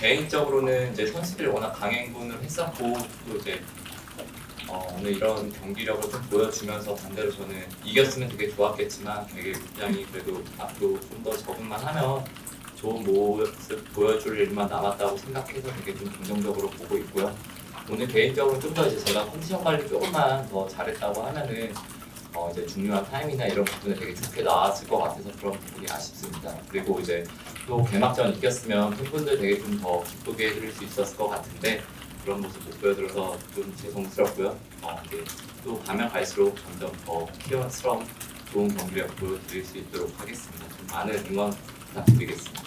개인적으로는 이제 선수들이 워낙 강행군을 했었고 또 이제 오늘 이런 경기력을 좀 보여주면서 반대로 저는 이겼으면 되게 좋았겠지만 되게 굉장히 그래도 앞으로 좀 더 적응만 하면 좋은 모습 보여줄 일만 남았다고 생각해서 되게 좀 긍정적으로 보고 있고요. 오늘 개인적으로 좀 더 이제 제가 컨디션 관리 조금만 더 잘했다고 하면은 이제 중요한 타임이나 이런 부분에 되게 좋게 나왔을 것 같아서 그런 부분이 아쉽습니다. 그리고 이제 또 개막전 이겼으면 팬분들 되게 좀 더 기쁘게 해드릴 수 있었을 것 같은데 그런 모습 못 보여드려서 좀 죄송스럽고요. 이제 또 가면 갈수록 점점 더 키워스러운 좋은 경기력 보여드릴 수 있도록 하겠습니다. 좀 많은 응원 부탁드리겠습니다.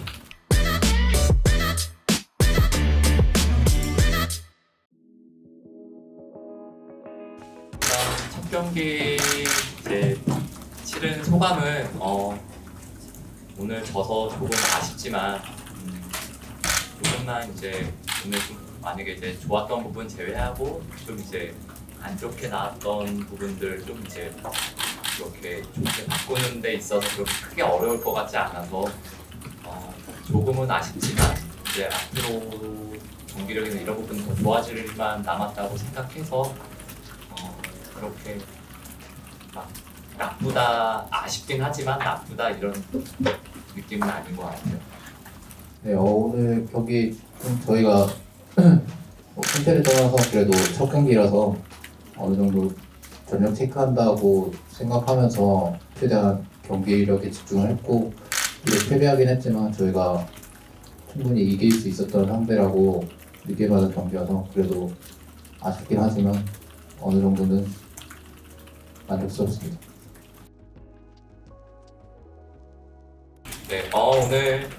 첫 경기 이제 치른 소감은 오늘 져서 조금 아쉽지만 조금만 이제 오늘 좀 만약에 이제 좋았던 부분 제외하고 좀 이제 안 좋게 나왔던 부분들 좀 이제 이렇게 좋게 바꾸는 데 있어서 그렇게 크게 어려울 것 같지 않아서 조금은 아쉽지만 이제 앞으로 경기력이나 이런 부분은 더 좋아질 일만 남았다고 생각해서 그렇게 막 나쁘다 아쉽긴 하지만 나쁘다 이런 느낌은 아닌 것 같아요. 네, 오늘 경기 좀 저희가 팬테를 떠나서 그래도 첫 경기라서 어느 정도 전력 체크한다고 생각하면서 최대한 경기력에 집중을 했고 그리고 패배하긴 했지만 저희가 충분히 이길 수 있었던 상대라고 느껴받은 경기여서 그래도 아쉽긴 하지만 어느 정도는 만족스럽습니다. 네, 오늘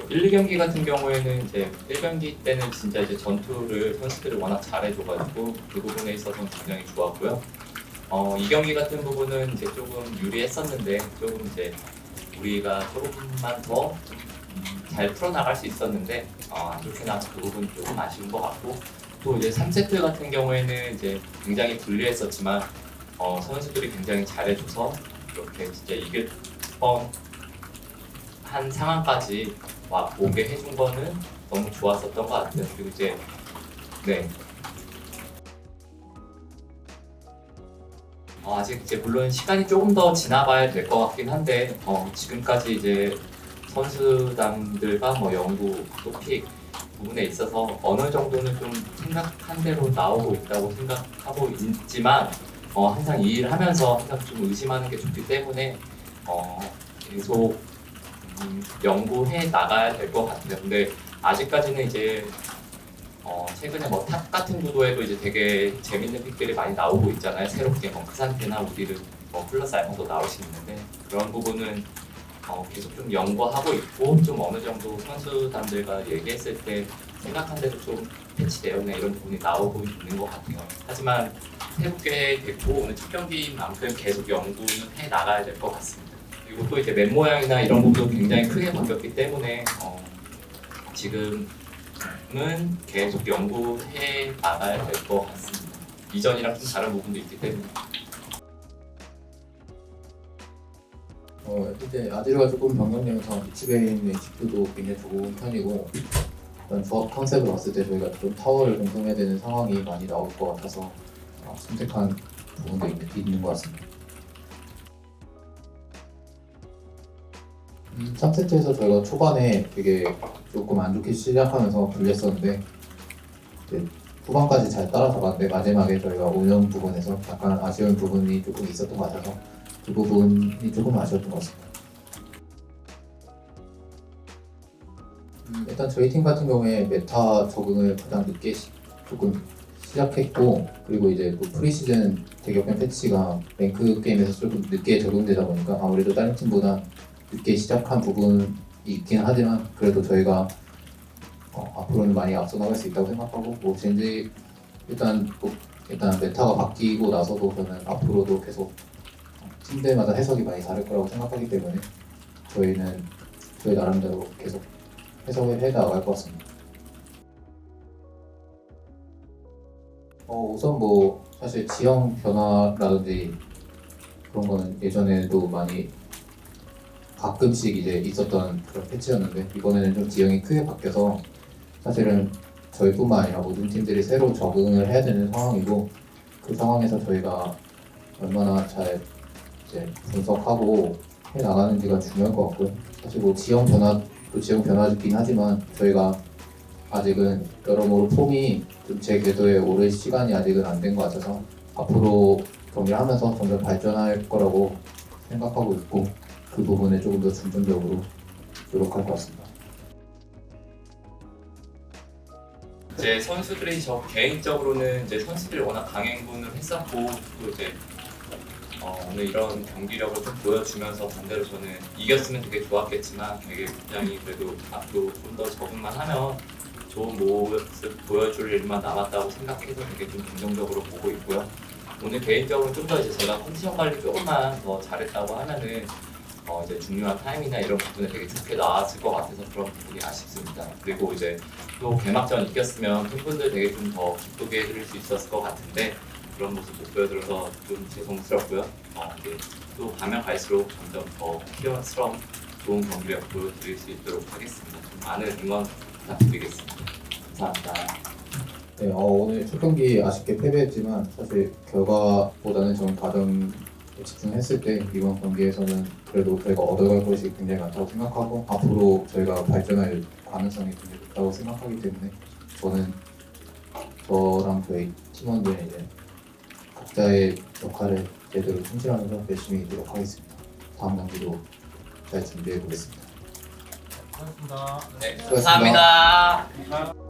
1, 2경기 같은 경우에는 이제 1경기 때는 진짜 이제 전투를 선수들이 워낙 잘해줘가지고 그 부분에 있어서는 굉장히 좋았고요. 2경기 같은 부분은 이제 조금 유리했었는데 조금 이제 우리가 조금만 더 잘 풀어나갈 수 있었는데 안 좋게 나와서 그 부분이 조금 아쉬운 것 같고 또 이제 3세트 같은 경우에는 이제 굉장히 불리했었지만 선수들이 굉장히 잘해줘서 이렇게 진짜 이길 뻔한 상황까지 오게 해준 거는 너무 좋았었던 것 같아요. 그리고 이제 네. 아직 이제 물론 시간이 조금 더 지나봐야 될 것 같긴 한데 지금까지 이제 선수단들과 연구, 토픽 부분에 있어서 어느 정도는 좀 생각한 대로 나오고 있다고 생각하고 있지만 항상 이 일을 하면서 항상 좀 의심하는 게 좋기 때문에 계속 연구해 나가야 될 것 같아요. 근데 아직까지는 이제 최근에 탑 같은 구도에도 이제 되게 재밌는 픽들이 많이 나오고 있잖아요. 새롭게 크산테나 우디르 플러스 알파도 나올 수 있는데 그런 부분은 계속 좀 연구하고 있고 좀 어느 정도 선수단들과 얘기했을 때 생각한 대로 좀 패치되었나 이런 부분이 나오고 있는 것 같아요. 하지만 새롭게 됐고 오늘 첫 경기만큼 계속 연구는 해 나가야 될 것 같습니다. 그리고 또 이제 맵 모양이나 이런 부분도 굉장히 크게 바뀌었기 때문에 지금은 계속 연구해 나가야 될 것 같습니다. 이전이랑 좀 다른 부분도 있기 때문에. 이제 아지르가 조금 변경되면서 미치베인의 집도도 굉장히 좋은 편이고 일단 조합 컨셉을 봤을 때 저희가 좀 타워를 공성해야 되는 상황이 많이 나올 것 같아서 선택한 부분도 있는 것 같습니다. 3세트에서 저희가 초반에 되게 조금 안 좋게 시작하면서 불리했었는데 후반까지 잘 따라잡았는데 마지막에 저희가 운영 부분에서 약간 아쉬운 부분이 조금 있었던 것 같아서 그 부분이 조금 아쉬웠던 것 같습니다. 일단 저희 팀 같은 경우에 메타 적응을 가장 늦게 조금 시작했고 그리고 이제 또 프리시즌 대격변 패치가 랭크 게임에서 조금 늦게 적용되다 보니까 아무래도 다른 팀보다 늦게 시작한 부분이 있긴 하지만 그래도 저희가 앞으로는 많이 앞서 나갈 수 있다고 생각하고 젠지 일단 메타가 바뀌고 나서도 저는 앞으로도 계속 팀들마다 해석이 많이 다를 거라고 생각하기 때문에 저희는 저희 나름대로 계속 해석을 해 나갈 것 같습니다. 우선 사실 지형 변화라든지 그런 거는 예전에도 많이 가끔씩 이제 있었던 그런 패치였는데 이번에는 좀 지형이 크게 바뀌어서 사실은 저희뿐만 아니라 모든 팀들이 새로 적응을 해야 되는 상황이고 그 상황에서 저희가 얼마나 잘 이제 분석하고 해 나가는지가 중요할 것 같고요. 사실 뭐 지형 변화긴 하지만 저희가 아직은 여러모로 폼이 좀 제 궤도에 오를 시간이 아직은 안 된 것 같아서 앞으로 경기를 하면서 점점 발전할 거라고 생각하고 있고 그 부분에 조금 더 중점적으로 노력할 것 같습니다. 이제 선수들이 저 개인적으로는 이제 선수들이 워낙 강행군을 했었고 또 이제 오늘 이런 경기력을 좀 보여주면서 반대로 저는 이겼으면 되게 좋았겠지만 되게 굉장히 그래도 앞으로 좀 더 적응만 하면 좋은 모습 보여줄 일만 남았다고 생각해서 되게 좀 긍정적으로 보고 있고요. 오늘 개인적으로 좀 더 이제 제가 컨디션 관리 조금만 더 잘했다고 하면은 이제 중요한 타임이나 이런 부분에 되게 좋게 나왔을 것 같아서 그런 부분이 아쉽습니다. 그리고 이제 또 개막전 이겼으면 팬분들 되게 좀 더 기쁘게 해드릴 수 있었을 것 같은데 그런 모습 못 보여드려서 좀 죄송스럽고요. 이제 또 가면 갈수록 점점 더 키워스러운 좋은 경기력 보여드릴 수 있도록 하겠습니다. 좀 많은 응원 부탁드리겠습니다. 감사합니다. 네, 오늘 첫 경기 아쉽게 패배했지만 사실 결과보다는 저는 가정에 집중했을 때 이번 경기에서는 그래도 저희가 얻어갈 것이 굉장히 많다고 생각하고 앞으로 저희가 발전할 가능성이 굉장히 높다고 생각하기 때문에 저는 저랑 저희 팀원들 이제 각자의 역할을 제대로 충실하면서 열심히 노력하겠습니다. 다음 경기도 잘 준비해 보겠습니다. 고맙습니다. 네, 수고하셨습니다. 감사합니다.